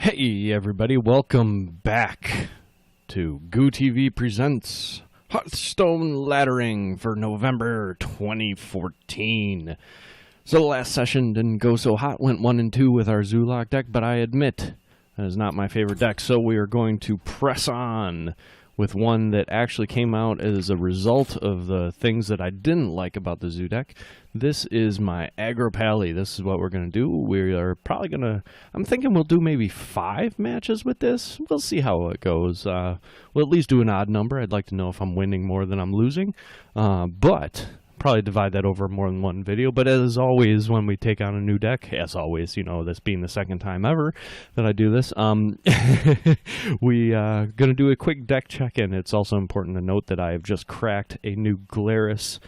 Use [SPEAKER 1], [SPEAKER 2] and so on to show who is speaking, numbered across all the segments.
[SPEAKER 1] Hey everybody, welcome back to Goo TV Presents Hearthstone Laddering for November 2014. So the last session didn't go so hot, went 1 and 2 with our Zulok deck, but I admit that is not my favorite deck, so we are going to press on with one that actually came out as a result of the things that I didn't like about the Zoo deck. This is my Aggro Pally. This is what we're going to do. We are probably going to, I'm thinking we'll do maybe 5 matches with this. We'll see how it goes. We'll at least do an odd number. I'd like to know if I'm winning more than I'm losing. But probably divide that over more than one video. But as always, when we take on a new deck, as always, you know, this being the second time ever that I do this, we gonna do a quick deck check-in. It's also important to note that I have just cracked a new Glarus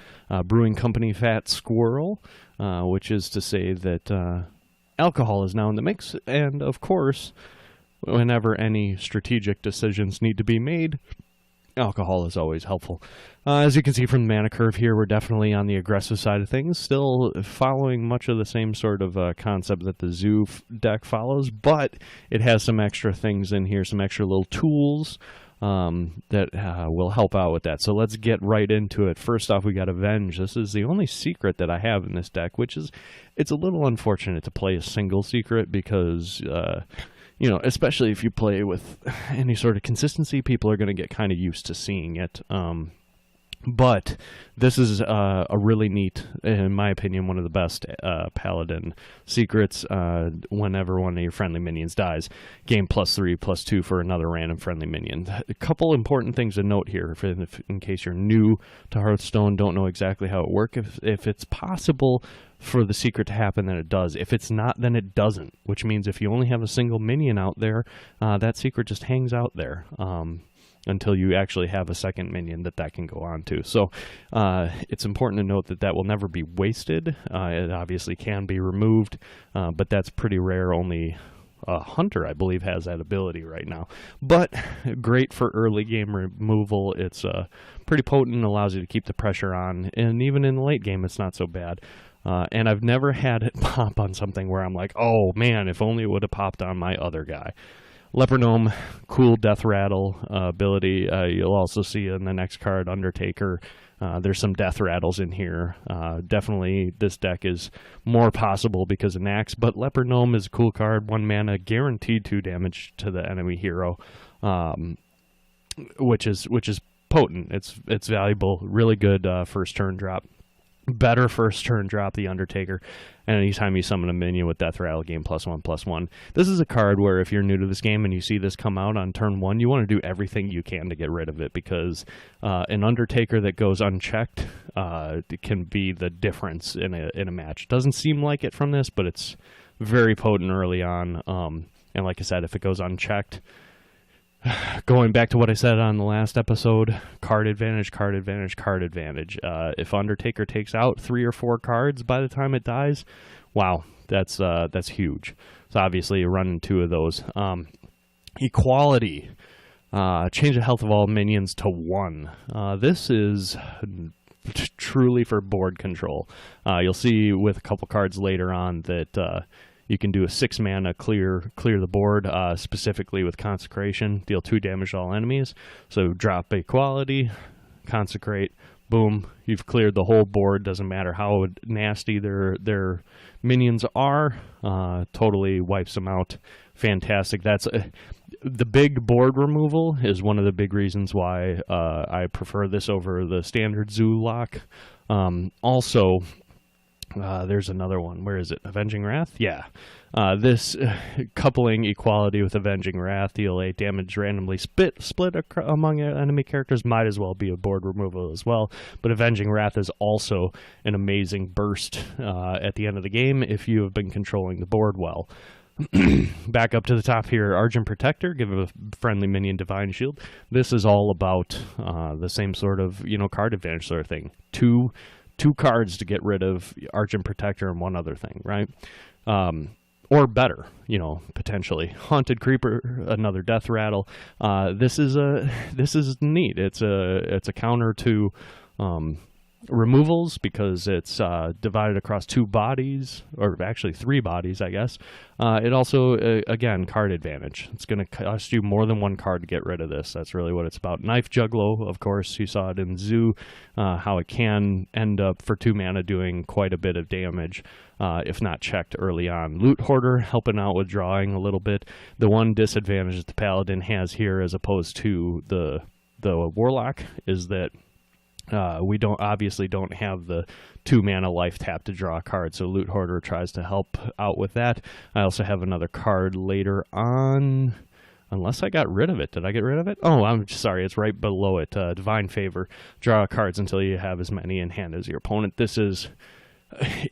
[SPEAKER 1] Brewing Company Fat Squirrel, which is to say that alcohol is now in the mix, and of course, whenever any strategic decisions need to be made, alcohol is always helpful. As you can see from the mana curve here, we're definitely on the aggressive side of things, still following much of the same sort of concept that the Zoo deck follows, but it has some extra things in here, some extra little tools that will help out with that. So let's get right into it. First off, we got Avenge. This is the only secret that I have in this deck, which is, it's a little unfortunate to play a single secret because you know, especially if you play with any sort of consistency, people are going to get kind of used to seeing it. But this is a really neat, in my opinion, one of the best Paladin secrets. Whenever one of your friendly minions dies, gain +3/+2 for another random friendly minion. A couple important things to note here, in case you're new to Hearthstone, don't know exactly how it works. If it's possible for the secret to happen, then it does. If it's not, then it doesn't, which means if you only have a single minion out there, that secret just hangs out there until you actually have a second minion that can go on to. So it's important to note that that will never be wasted. It obviously can be removed, but that's pretty rare. Only Hunter, I believe, has that ability right now. But great for early game removal. It's pretty potent, allows you to keep the pressure on, and even in the late game, it's not so bad. And I've never had it pop on something where I'm like, oh man, if only it would have popped on my other guy. Leper Gnome, cool death rattle ability. You'll also see in the next card, Undertaker. There's some death rattles in here. Definitely this deck is more possible because of Nax, but Leper Gnome is a cool card. 1 mana, guaranteed 2 damage to the enemy hero, which is potent. It's valuable. Really good first turn drop. Better first turn drop, the Undertaker, and anytime you summon a minion with Death Rattle, gain +1/+1. This is a card where if you're new to this game and you see this come out on turn 1, you want to do everything you can to get rid of it, because an Undertaker that goes unchecked can be the difference in a match. It doesn't seem like it from this, but it's very potent early on, and like I said, if it goes unchecked, going back to what I said on the last episode, card advantage, card advantage, card advantage. If Undertaker takes out 3 or 4 cards by the time it dies, wow, that's huge. So obviously you run 2 of those. Equality. Change the health of all minions to 1. This is truly for board control. You'll see with a couple cards later on that you can do a 6 mana clear the board, specifically with Consecration, deal 2 damage to all enemies. So drop Equality, Consecrate, boom, you've cleared the whole board. Doesn't matter how nasty their minions are, totally wipes them out. Fantastic. That's the big board removal is one of the big reasons why I prefer this over the standard Zulok. Also, there's another one. Where is it? Avenging Wrath? Yeah. This coupling Equality with Avenging Wrath, deal 8 damage randomly split among enemy characters, might as well be a board removal as well. But Avenging Wrath is also an amazing burst at the end of the game if you have been controlling the board well. Back up to the top here, Argent Protector, give a friendly minion Divine Shield. This is all about the same sort of, card advantage sort of thing. Two cards to get rid of Argent Protector and 1 other thing, right? Or better, potentially. Haunted Creeper, another Death Rattle. This is neat. It's a counter to removals because it's divided across 2 bodies, or actually 3 bodies, I guess. It also, again, card advantage. It's going to cost you more than 1 card to get rid of this. That's really what it's about. Knife Juggalo, of course, you saw it in Zoo, how it can end up for 2 mana doing quite a bit of damage if not checked early on. Loot Hoarder, helping out with drawing a little bit. The one disadvantage that the Paladin has here as opposed to the Warlock is that we obviously don't have the 2 mana life tap to draw a card, so Loot Hoarder tries to help out with that. I also have another card later on, unless I got rid of it. Did I get rid of it? Oh, I'm sorry, it's right below it. Divine Favor. Draw cards until you have as many in hand as your opponent. This is,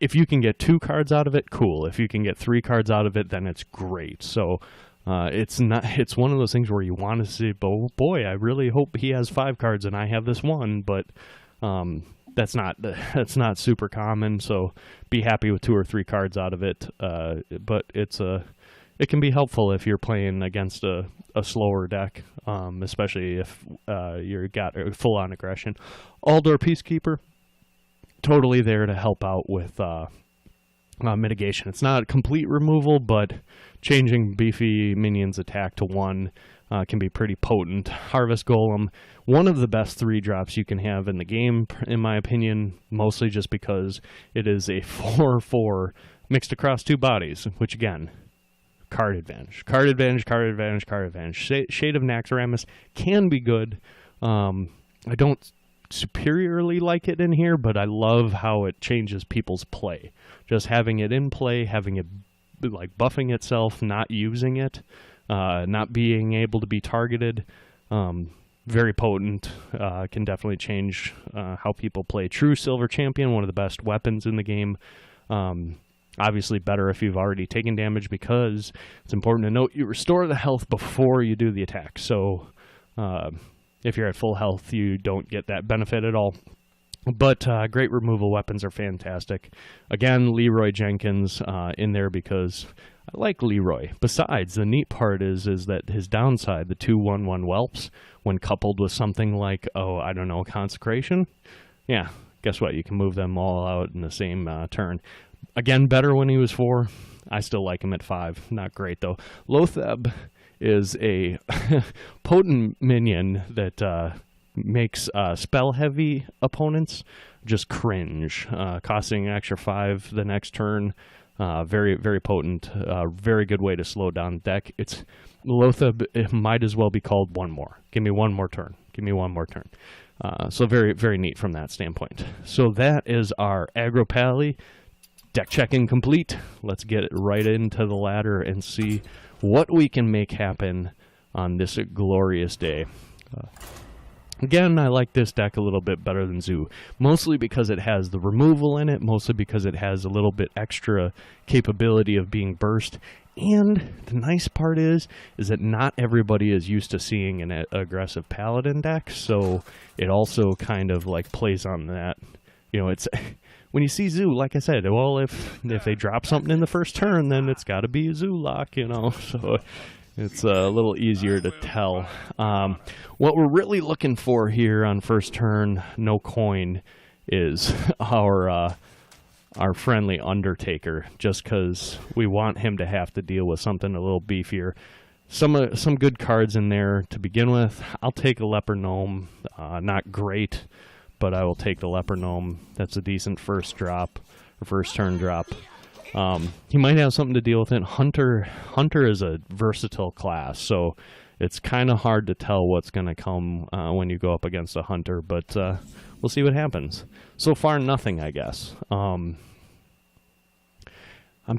[SPEAKER 1] if you can get 2 cards out of it, cool. If you can get 3 cards out of it, then it's great. So it's one of those things where you want to say, oh boy, I really hope he has 5 cards and I have this one, but that's not super common, so be happy with 2 or 3 cards out of it. But it can be helpful if you're playing against a slower deck, especially if you got full on aggression. Aldor Peacekeeper, totally there to help out with mitigation. It's not complete removal, but changing beefy minions attack to 1 can be pretty potent. Harvest Golem, one of the best 3-drops you can have in the game, in my opinion, mostly just because it is a 4/4 mixed across 2 bodies, which again, card advantage. Card advantage, card advantage, card advantage. Shade of Naxxramas can be good. I don't superiorly like it in here, but I love how it changes people's play. Just having it in play, having it like buffing itself, not using it, not being able to be targeted, very potent, can definitely change how people play. True Silver Champion, one of the best weapons in the game. Obviously better if you've already taken damage, because it's important to note you restore the health before you do the attack. So if you're at full health, you don't get that benefit at all. But great removal weapons are fantastic. Again, Leroy Jenkins in there because I like Leroy. Besides, the neat part is that his downside, the 2/1/1 whelps, when coupled with something like, I don't know, Consecration, yeah, guess what? You can move them all out in the same turn. Again, better when he was 4. I still like him at 5. Not great, though. Lotheb is a potent minion that makes spell-heavy opponents just cringe, costing an extra 5 the next turn. Very, very potent. Very good way to slow down the deck. Lotheb, it might as well be called one more. Give me one more turn. Give me one more turn. So very, very neat from that standpoint. So that is our Aggro Pally. Deck checking complete. Let's get right into the ladder and see what we can make happen on this glorious day. Again, I like this deck a little bit better than Zoo, mostly because it has the removal in it, mostly because it has a little bit extra capability of being burst. And the nice part is that not everybody is used to seeing an aggressive Paladin deck, so it also kind of like plays on that. You know, it's when you see Zoo, like I said, well, if they drop something in the first turn, then it's got to be a Zoo lock, you know, so it's a little easier to tell. What we're really looking for here on first turn, no coin, is our friendly Undertaker, just because we want him to have to deal with something a little beefier. Some good cards in there to begin with. I'll take a Leper Gnome. Not great, but I will take the Leper Gnome. That's a decent first drop, or first turn drop. He might have something to deal with it. Hunter is a versatile class, so it's kind of hard to tell what's going to come when you go up against a Hunter, but we'll see what happens. So far, nothing, I guess. I'm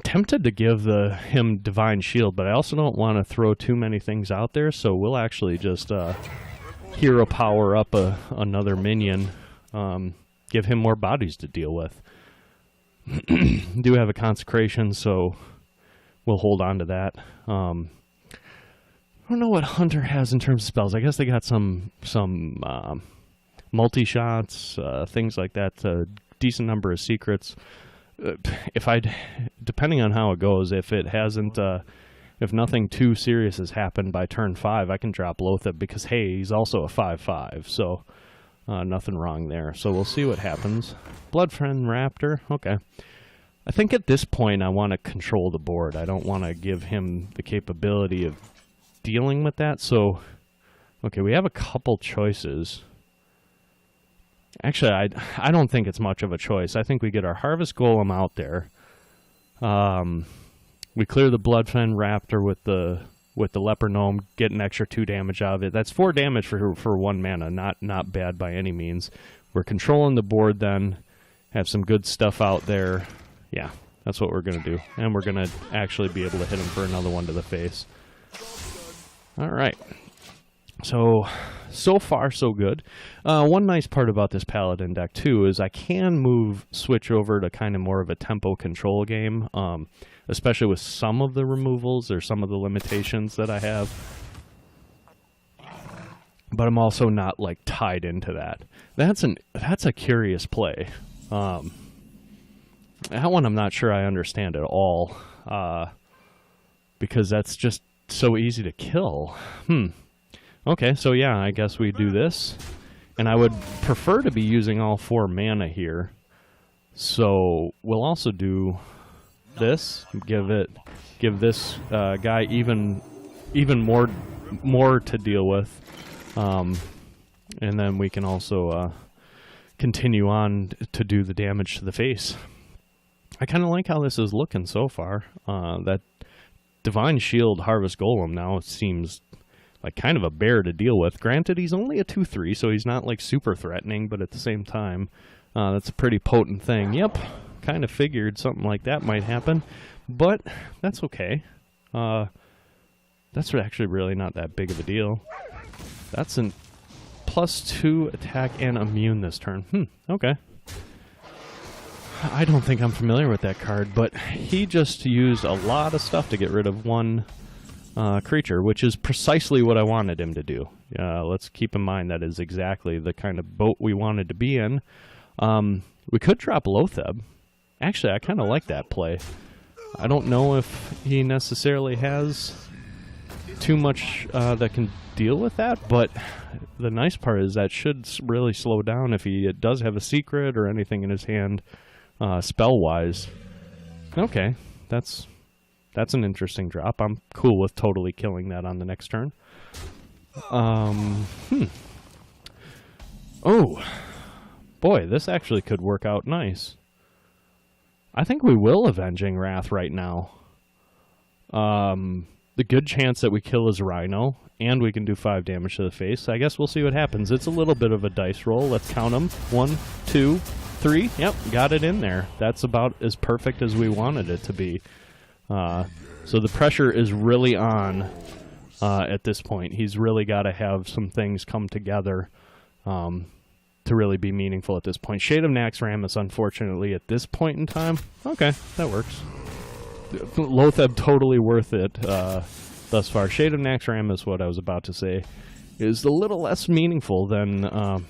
[SPEAKER 1] tempted to give him Divine Shield, but I also don't want to throw too many things out there, so we'll actually just hero power up another minion, give him more bodies to deal with. Do have a Consecration, so we'll hold on to that. I don't know what Hunter has in terms of spells. I guess they got some multi-shots, things like that, a decent number of secrets. Depending on how it goes, if nothing too serious has happened by turn 5, I can drop Lotheb because, hey, he's also a 5/5. So Nothing wrong there. So we'll see what happens. Bloodfriend Raptor. Okay. I think at this point I want to control the board. I don't want to give him the capability of dealing with that. So, okay, we have a couple choices. Actually, I don't think it's much of a choice. I think we get our Harvest Golem out there. We clear the Bloodfriend Raptor with the Leper Gnome, get an extra 2 damage out of it. That's 4 damage for 1 mana. Not bad by any means. We're controlling the board then. Have some good stuff out there. Yeah, that's what we're going to do. And we're going to actually be able to hit him for another one to the face. All right. So far, so good. One nice part about this Paladin deck, too, is I can switch over to kind of more of a tempo control game, especially with some of the removals or some of the limitations that I have. But I'm also not, like, tied into that. That's a curious play. That one I'm not sure I understand at all, because that's just so easy to kill. Okay, so yeah, I guess we do this. And I would prefer to be using all 4 mana here. So we'll also do this, give this guy even more to deal with. And then we can also continue on to do the damage to the face. I kind of like how this is looking so far. That Divine Shield Harvest Golem now seems like kind of a bear to deal with. Granted, he's only a 2/3, so he's not like super threatening, but at the same time, that's a pretty potent thing. Yep, kind of figured something like that might happen, but that's okay. That's actually really not that big of a deal. That's an +2 attack and immune this turn. Okay. I don't think I'm familiar with that card, but he just used a lot of stuff to get rid of 1 creature, which is precisely what I wanted him to do. Let's keep in mind that is exactly the kind of boat we wanted to be in. We could drop Lotheb. Actually, I kind of like that play. I don't know if he necessarily has too much that can deal with that, but the nice part is that should really slow down if he does have a secret or anything in his hand, spell-wise. Okay, that's an interesting drop. I'm cool with totally killing that on the next turn. Oh, boy, this actually could work out nice. I think we will Avenging Wrath right now. The good chance that we kill his Rhino, and we can do 5 damage to the face. I guess we'll see what happens. It's a little bit of a dice roll. Let's count them. 1, 2, 3. Yep, got it in there. That's about as perfect as we wanted it to be. So the pressure is really on at this point. He's really got to have some things come together to really be meaningful at this point. Shade of Naxxramas, unfortunately, at this point in time. Okay, that works. Lotheb totally worth it thus far. Shade of Naxxramas, what I was about to say, is a little less meaningful than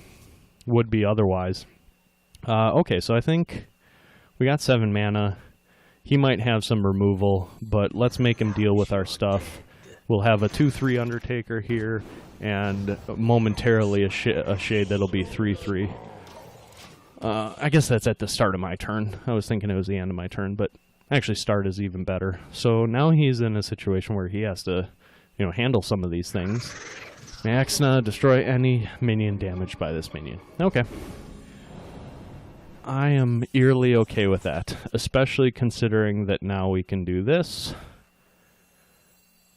[SPEAKER 1] would be otherwise. Okay, so I think we got 7 mana. He might have some removal, but let's make him deal with our stuff. We'll have a 2/3 Undertaker here, and momentarily a Shade that'll be 3/3. I guess that's at the start of my turn. I was thinking it was the end of my turn, but actually start is even better. So now he's in a situation where he has to, handle some of these things. Maxna, destroy any minion damaged by this minion. Okay. I am eerily okay with that, especially considering that now we can do this.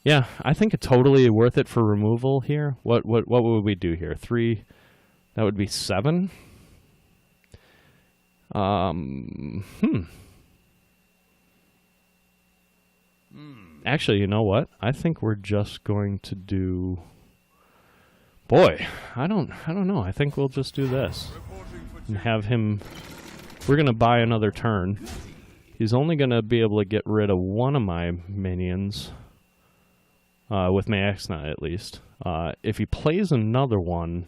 [SPEAKER 1] Yeah, I think it's totally worth it for removal here. What would we do here? 3, that would be 7. Actually, you know what? I think we're just going to do... Boy, I don't know. I think we'll just do this and have him... We're going to buy another turn. He's only going to be able to get rid of 1 of my minions, with Maxna at least. If he plays another one,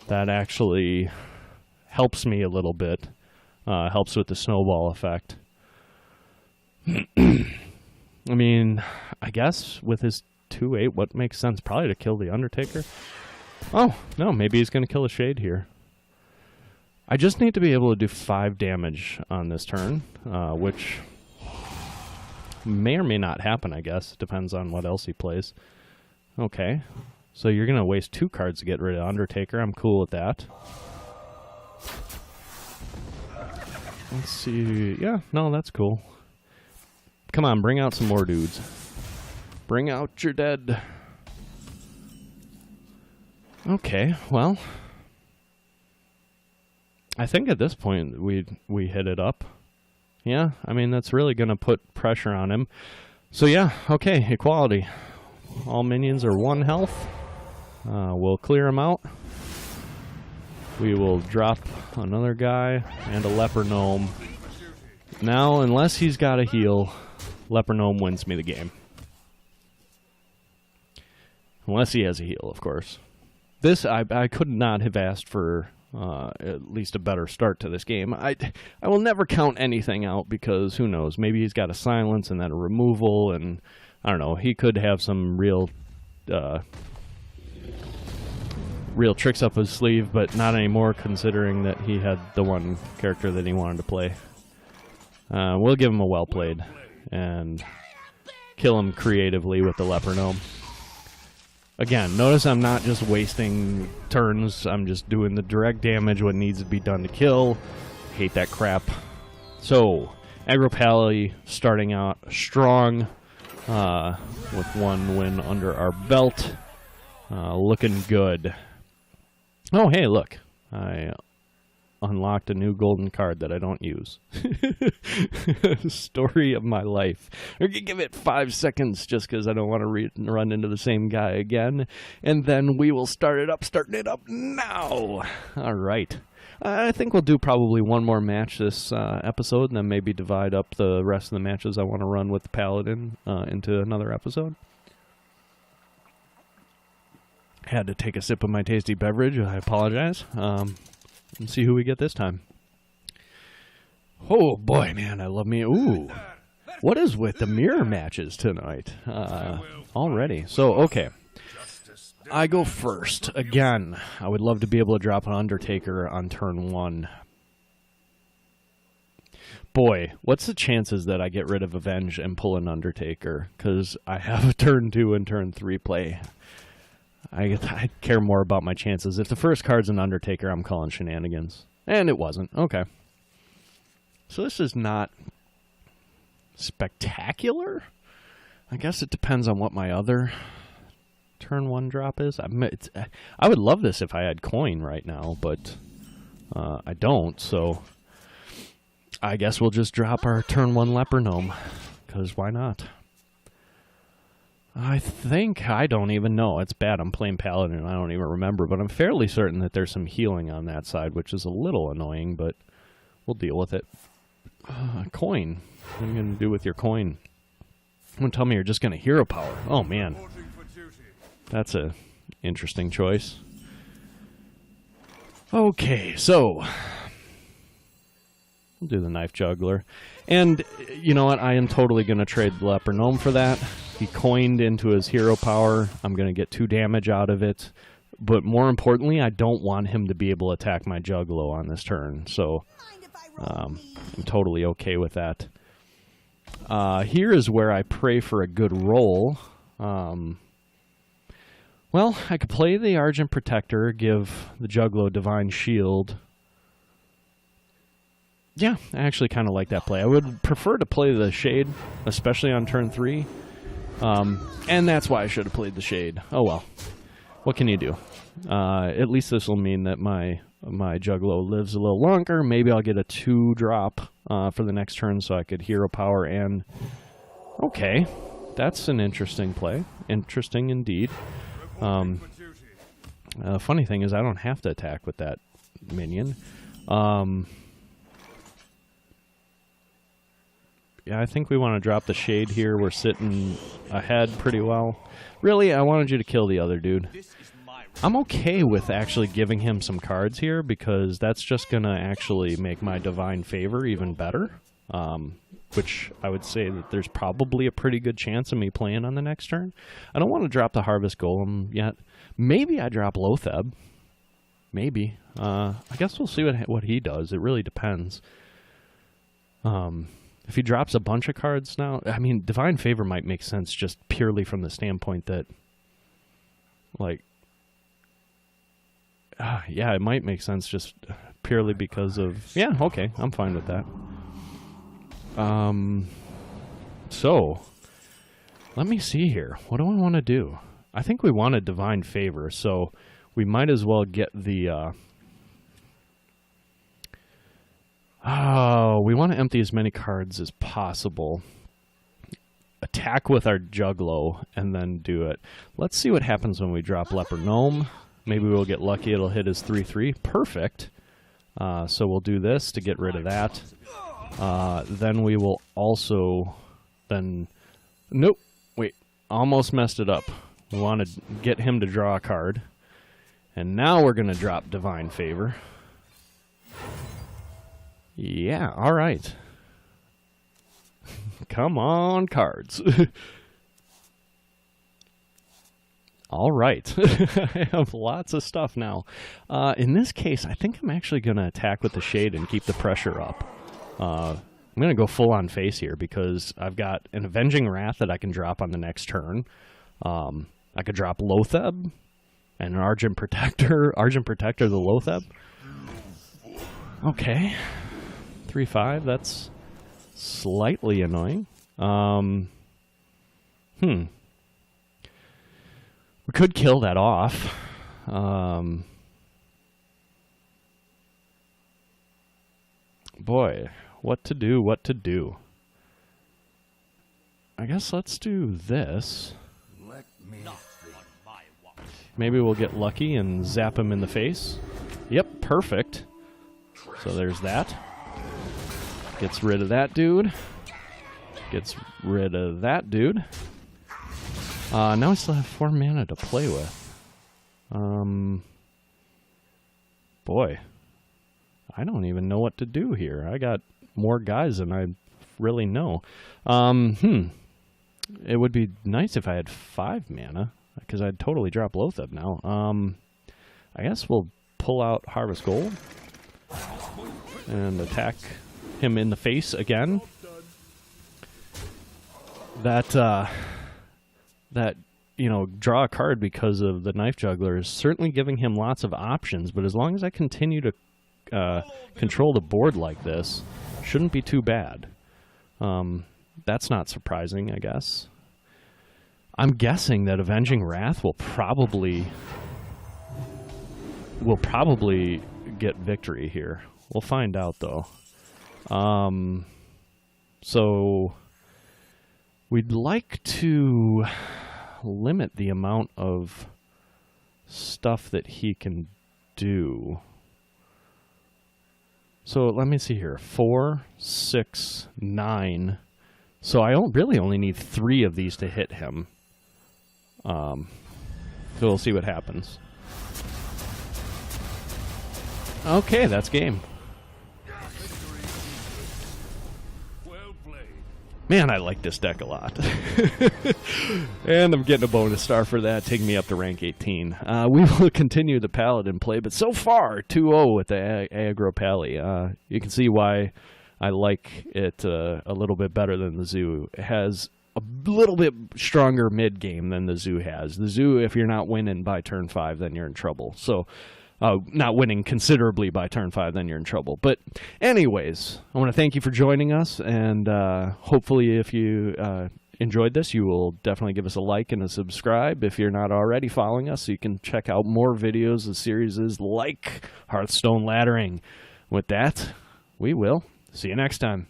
[SPEAKER 1] that actually helps me a little bit. Helps with the snowball effect. I mean, I guess with his 2/8, what makes sense? Probably to kill the Undertaker. Oh, no, maybe he's going to kill a Shade here. I just need to be able to do 5 damage on this turn, which may or may not happen, I guess. Depends on what else he plays. Okay, so you're going to waste 2 cards to get rid of Undertaker. I'm cool with that. Let's see. Yeah, no, that's cool. Come on, bring out some more dudes. Bring out your dead. Okay, well, I think at this point we hit it up. Yeah, I mean, that's really going to put pressure on him. So yeah, okay, equality. All minions are 1 health. We'll clear him out. We will drop another guy and a Leper Gnome. Now, unless he's got a heal, Leper Gnome wins me the game. Unless he has a heal, of course. This, I could not have asked for at least a better start to this game. I will never count anything out because who knows? Maybe he's got a silence and then a removal, and I don't know. He could have some real tricks up his sleeve, but not anymore considering that he had the one character that he wanted to play. We'll give him a well played and kill him creatively with the Leper Gnome. Again, notice I'm not just wasting turns, I'm just doing the direct damage, what needs to be done to kill. Hate that crap. So, Aggro Pally starting out strong, with 1 win under our belt. Looking good. Oh, hey, look. I unlocked a new golden card that I don't use. Story of my life. I'm going to give it 5 seconds just because I don't want to run into the same guy again. And then we will starting it up now. All right. I think we'll do probably 1 more match this episode and then maybe divide up the rest of the matches I want to run with the Paladin into another episode. Had to take a sip of my tasty beverage. I apologize. And see who we get this time. Oh boy, man, I love me. Ooh, what is with the mirror matches tonight? Already. So, okay. I go first. Again, I would love to be able to drop an Undertaker on turn 1. Boy, what's the chances that I get rid of Avenge and pull an Undertaker? Because I have a turn 2 and turn 3 play. I care more about my chances. If the first card's an Undertaker, I'm calling shenanigans. And it wasn't. Okay. So this is not spectacular? I guess it depends on what my other turn 1 drop is. I would love this if I had coin right now, but I don't, so I guess we'll just drop our turn 1 Leper Gnome, because why not? I think, I don't even know. It's bad. I'm playing Paladin and I don't even remember, but I'm fairly certain that there's some healing on that side, which is a little annoying, but we'll deal with it. Coin. What are you going to do with your coin? Don't tell me you're just going to hero power. Oh, man. That's a interesting choice. Okay, so we'll do the Knife Juggler. And you know what? I am totally going to trade the Leper Gnome for that. He coined into his hero power. I'm going to get 2 damage out of it. But more importantly, I don't want him to be able to attack my Juggalo on this turn. So I'm totally okay with that. Here is where I pray for a good roll. Well, I could play the Argent Protector, give the Juggalo Divine Shield. Yeah, I actually kind of like that play. I would prefer to play the Shade, especially on turn 3. And that's why I should have played the Shade. Oh well. What can you do? At least this will mean that my Juggalo lives a little longer. Maybe I'll get a 2-drop for the next turn so I could hero power and... Okay, that's an interesting play. Interesting indeed. Funny thing is I don't have to attack with that minion. Yeah, I think we want to drop the Shade here. We're sitting ahead pretty well. Really, I wanted you to kill the other dude. I'm okay with actually giving him some cards here because that's just going to actually make my Divine Favor even better. which I would say that there's probably a pretty good chance of me playing on the next turn. I don't want to drop the Harvest Golem yet. Maybe I drop Lotheb. Maybe. I guess we'll see what he does. It really depends. If he drops a bunch of cards now, I mean, Divine Favor might make sense just purely from the standpoint that, like, yeah, it might make sense just purely because of, yeah, okay, I'm fine with that. So, let me see here. What do I want to do? I think we want a Divine Favor, so we might as well get the, we want to empty as many cards as possible. Attack with our Juggalo, and then do it. Let's see what happens when we drop Leper Gnome. Maybe we'll get lucky. It'll hit his 3/3. Perfect. So we'll do this to get rid of that. Then we will also... Nope. Wait. Almost messed it up. We want to get him to draw a card. And now we're going to drop Divine Favor. Yeah, all right. Come on, cards. All right. I have lots of stuff now. In this case, I think I'm actually going to attack with the Shade and keep the pressure up. I'm going to go full on face here because I've got an Avenging Wrath that I can drop on the next turn. I could drop Lotheb and an Argent Protector. Argent Protector the Lotheb. Okay. 3/5, that's slightly annoying. We could kill that off. Boy, what to do, what to do. I guess let's do this. Maybe we'll get lucky and zap him in the face. Yep, perfect. So there's that. Gets rid of that dude. Gets rid of that dude. Now we still have 4 mana to play with. Boy. I don't even know what to do here. I got more guys than I really know. It would be nice if I had 5 mana, because I'd totally drop Lotheb now. I guess we'll pull out Harvest Gold and attack him in the face again. That, you know, draw a card because of the Knife Juggler is certainly giving him lots of options, but as long as I continue to control the board like this, shouldn't be too bad. That's not surprising, I guess. I'm guessing that Avenging Wrath will probably get victory here. We'll find out, though. So we'd like to limit the amount of stuff that he can do. So let me see here. 4, 6, 9. So I really only need 3 of these to hit him. So we'll see what happens. Okay, that's game. Man, I like this deck a lot. And I'm getting a bonus star for that, taking me up to rank 18. We will continue the Paladin play, but so far, 2-0 with the Aggro Pally. You can see why I like it a little bit better than the Zoo. It has a little bit stronger mid-game than the Zoo has. The Zoo, if you're not winning by turn 5, then you're in trouble. So, not winning considerably by turn 5, then you're in trouble. But anyways, I want to thank you for joining us, and hopefully if you enjoyed this, you will definitely give us a like and a subscribe if you're not already following us, so you can check out more videos of series like Hearthstone Laddering. With that, we will see you next time.